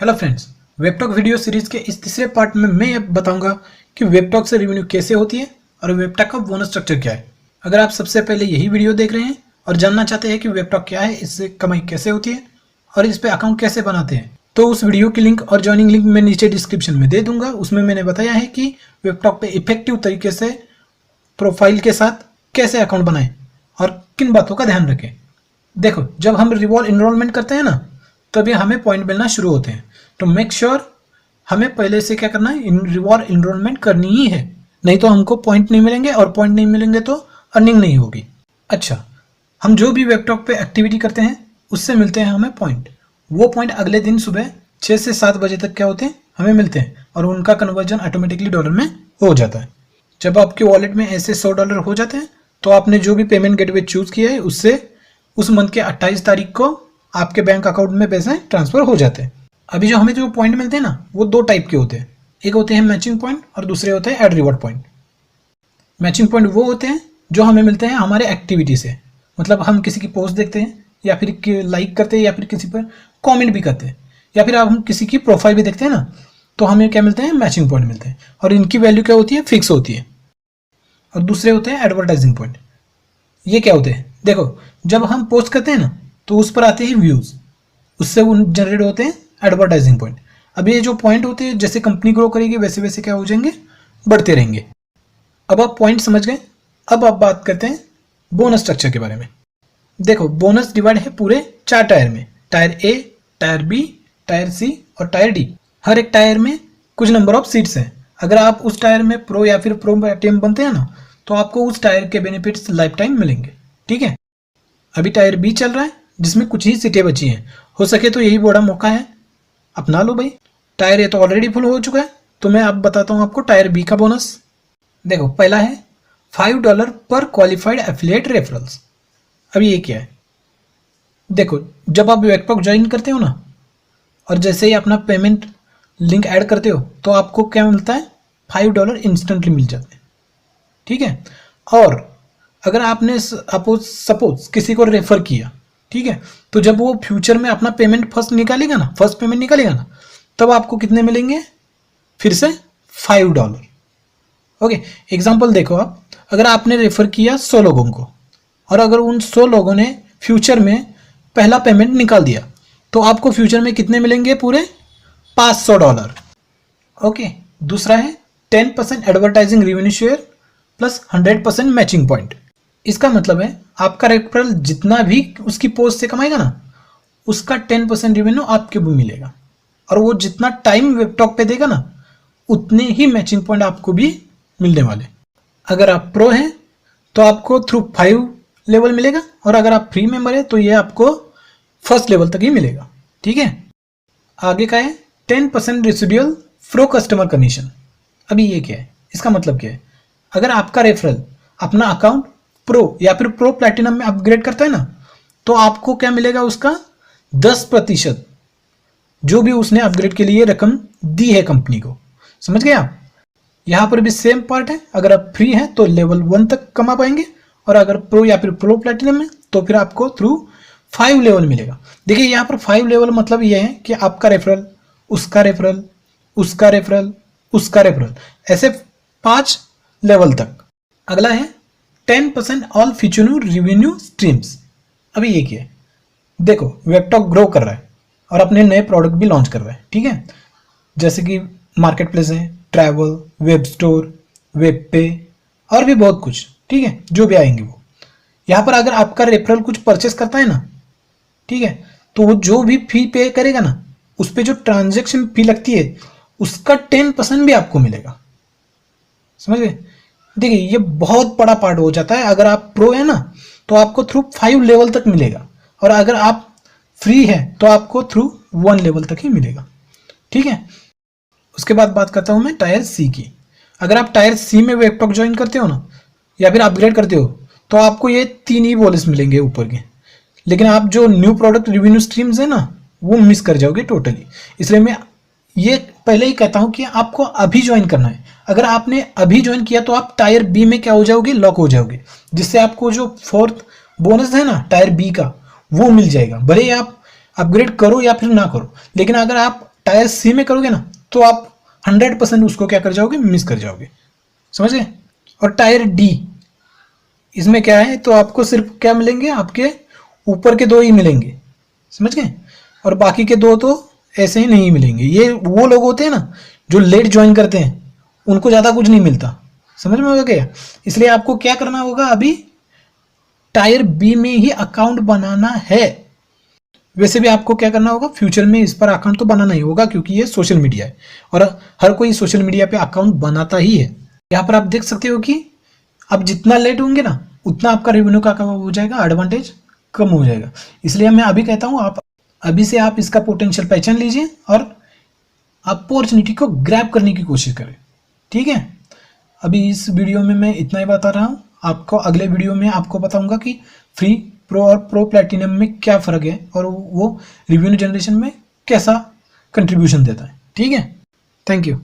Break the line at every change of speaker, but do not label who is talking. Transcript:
Hello friends, वेबटॉक video series के इस तीसरे पार्ट में मैं अब बताऊंगा कि वेबटॉक से रेवेन्यू कैसे होती है और वेबटॉक का बोनस स्ट्रक्चर क्या है। अगर आप सबसे पहले यही वीडियो देख रहे हैं और जानना चाहते हैं कि वेबटॉक क्या है, इससे कमाई कैसे होती है और इस पे अकाउंट कैसे बनाते हैं, तो उस वीडियो की लिंक और ज्वाइनिंग लिंक मैं नीचे डिस्क्रिप्शन में दे दूंगा। उसमें मैंने बताया है कि वेबटॉक पे इफेक्टिव तरीके से प्रोफाइल के साथ कैसे अकाउंट बनाएं और किन बातों का ध्यान रखें। देखो, जब हम रिवॉर्ड इनरोलमेंट करते हैं ना, तभी हमें पॉइंट मिलना शुरू होते हैं। तो मेक श्योर हमें पहले से क्या करना है, रिवॉर्ड इनरोलमेंट करनी ही है, नहीं तो हमको पॉइंट नहीं मिलेंगे और पॉइंट नहीं मिलेंगे तो अर्निंग नहीं होगी। अच्छा, हम जो भी वेबटॉक पे एक्टिविटी करते हैं उससे मिलते हैं हमें पॉइंट। वो पॉइंट अगले दिन सुबह 6 से 7 बजे तक क्या होते हैं, हमें मिलते हैं और उनका कन्वर्जन ऑटोमेटिकली डॉलर में हो जाता है। जब आपके वॉलेट में ऐसे $100 हो जाते हैं तो आपने जो भी पेमेंट गेटवे चूज किया है उससे उस मंथ के 28 तारीख को आपके बैंक अकाउंट में पैसे ट्रांसफर हो जाते हैं। अभी जो हमें जो पॉइंट मिलते हैं ना, वो 2 टाइप के होते हैं। एक होते हैं मैचिंग पॉइंट और दूसरे होते हैं add reward point. Matching point वो होते हैं जो हमें मिलते हैं हमारे एक्टिविटी से, मतलब हम किसी की पोस्ट देखते हैं या फिर लाइक करते हैं या फिर किसी पर कमेंट भी करते हैं या फिर हम किसी की प्रोफाइल भी देखते हैं ना, तो हमें क्या मिलते हैं, मैचिंग पॉइंट मिलते हैं। और इनकी वैल्यू क्या होती है, फिक्स होती है। और दूसरे होते हैं एडवर्टाइजिंग पॉइंट। ये क्या होते हैं, देखो, जब हम पोस्ट करते हैं ना तो उस पर आते हैं व्यूज़, उससे वो जनरेट होते हैं एडवर्टाइजिंग पॉइंट। अब ये जो पॉइंट होते हैं, जैसे कंपनी ग्रो करेगी वैसे वैसे क्या हो जाएंगे, बढ़ते रहेंगे। अब आप पॉइंट समझ गए। अब आप बात करते हैं बोनस स्ट्रक्चर के बारे में। देखो, बोनस डिवाइड है पूरे 4 टायर में, tier A, tyre B, tyre सी और टायर डी। हर एक टायर में कुछ नंबर ऑफ सीट्स हैं। अगर आप उस टायर में प्रो या फिर प्रो टीम बनते हैं ना, तो आपको उस टायर के बेनिफिट्स लाइफ टाइम मिलेंगे। ठीक है, अभी टायर बी चल रहा है जिसमें कुछ ही सीटें बची हैं। हो सके तो यही बड़ा मौका है, अपना लो भाई। टायर ए तो ऑलरेडी फुल हो चुका है, तो मैं अब बताता हूँ आपको टायर बी का बोनस। देखो, पहला है $5 पर क्वालिफाइड एफिलिएट रेफरल्स। अभी ये क्या है, देखो, जब आप वेबटॉक ज्वाइन करते हो ना और जैसे ही अपना पेमेंट लिंक ऐड करते हो तो आपको क्या मिलता है, $5 इंस्टेंटली मिल जाते हैं। ठीक है, और अगर आपने सपोज किसी को रेफर किया, ठीक है, तो जब वो फ्यूचर में अपना पेमेंट फर्स्ट पेमेंट निकालेगा ना, तब आपको कितने मिलेंगे, फिर से $5। ओके, एग्जांपल देखो, आप अगर आपने रेफर किया 100 लोगों को और अगर उन 100 लोगों ने फ्यूचर में पहला पेमेंट निकाल दिया तो आपको फ्यूचर में कितने मिलेंगे, पूरे $500। ओके, दूसरा है 10% advertising revenue share plus 100% matching point. इसका मतलब है आपका रेफरल जितना भी उसकी पोस्ट से कमाएगा ना, उसका 10% रेवेन्यू आपको भी मिलेगा और वो जितना टाइम वेबटॉक पे देगा ना, उतने ही मैचिंग पॉइंट आपको भी मिलने वाले। अगर आप प्रो हैं तो आपको थ्रू 5 लेवल मिलेगा और अगर आप फ्री मेंबर है तो ये आपको फर्स्ट लेवल तक ही मिलेगा। ठीक है, आगे का है 10% रेसिडुअल फ्रो कस्टमर कमीशन। अभी ये क्या है, इसका मतलब क्या है, अगर आपका रेफरल अपना अकाउंट प्रो या फिर प्रो प्लैटिनम में अपग्रेड करता है ना, तो आपको क्या मिलेगा, उसका 10% जो भी उसने अपग्रेड के लिए रकम दी है कंपनी को। समझ गए आप? यहां पर भी सेम पार्ट है, अगर आप फ्री हैं तो लेवल 1 तक कमा पाएंगे और अगर प्रो या फिर प्रो प्लैटिनम है तो फिर आपको थ्रू 5 लेवल मिलेगा। देखिए, यहाँ पर 5 लेवल मतलब ये है कि आपका रेफरल, उसका रेफरल, उसका रेफरल, उसका रेफरल, ऐसे 5 लेवल तक। अगला है 10% ऑल फ्यूचर रेवेन्यू स्ट्रीम्स। अभी ये क्या है, देखो, वेबटॉक ग्रो कर रहा है और अपने नए प्रोडक्ट भी लॉन्च कर रहा है। ठीक है, जैसे कि मार्केट प्लेस है, ट्रैवल, वेब स्टोर, वेब पे और भी बहुत कुछ। ठीक है, जो भी आएंगे वो। यहाँ पर अगर आपका रेफरल कुछ परचेस करता है ना, ठीक है, तो वो जो भी फी पे करेगा ना, उस पर जो ट्रांजेक्शन फी लगती है उसका 10% भी आपको मिलेगा। समझ गए? देखिए, ये बहुत बड़ा पार्ट हो जाता है। अगर आप प्रो है ना तो आपको थ्रू 5 लेवल तक मिलेगा और अगर आप फ्री है तो आपको थ्रू 1 लेवल तक ही मिलेगा। ठीक है, उसके बाद बात करता हूं मैं टायर सी की। अगर आप टायर सी में वेबटॉक ज्वाइन करते हो ना या फिर अपग्रेड करते हो तो आपको ये 3 ही बोनस मिलेंगे ऊपर के, लेकिन आप जो न्यू प्रोडक्ट रेवेन्यू स्ट्रीम्स है ना, वो मिस कर जाओगे टोटली। इसलिए मैं ये पहले ही कहता हूं कि आपको अभी ज्वाइन करना है। अगर आपने अभी ज्वाइन किया तो आप टायर बी में क्या हो जाओगे, लॉक हो जाओगे, जिससे आपको जो 4th बोनस है ना टायर बी का, वो मिल जाएगा, भले ही आप अपग्रेड करो या फिर ना करो। लेकिन अगर आप टायर सी में करोगे ना तो आप 100% उसको क्या कर जाओगे, मिस कर जाओगे, समझ गए। और टायर डी, इसमें क्या है, तो आपको सिर्फ क्या मिलेंगे, आपके ऊपर के 2 ही मिलेंगे, समझ गए, और बाकी के 2 तो ऐसे ही नहीं मिलेंगे। ये वो लोग होते हैं ना जो लेट ज्वाइन करते हैं, उनको ज़्यादा कुछ नहीं मिलता, समझ में होगा क्या। इसलिए आपको क्या करना होगा, अभी टायर बी में ही अकाउंट बनाना है। वैसे भी आपको क्या करना होगा, फ्यूचर में इस पर अकाउंट तो बनाना ही होगा क्योंकि ये सोशल मीडिया है और हर कोई सोशल मीडिया पे अकाउंट बनाता ही है। यहाँ पर आप देख सकते हो कि आप जितना लेट होंगे ना उतना आपका रेवेन्यू का हो जाएगा, एडवांटेज कम हो जाएगा। इसलिए मैं अभी कहता हूँ आप अभी से आप इसका पोटेंशियल पहचान लीजिए और अपॉर्चुनिटी को ग्रैब करने की कोशिश करें, ठीक है। अभी इस वीडियो में मैं इतना ही बता रहा हूँ, आपको अगले वीडियो में आपको बताऊंगा कि फ्री, प्रो और प्रो प्लैटिनम में क्या फ़र्क है और वो रेवेन्यू जनरेशन में कैसा कंट्रीब्यूशन देता है, ठीक है। Thank you.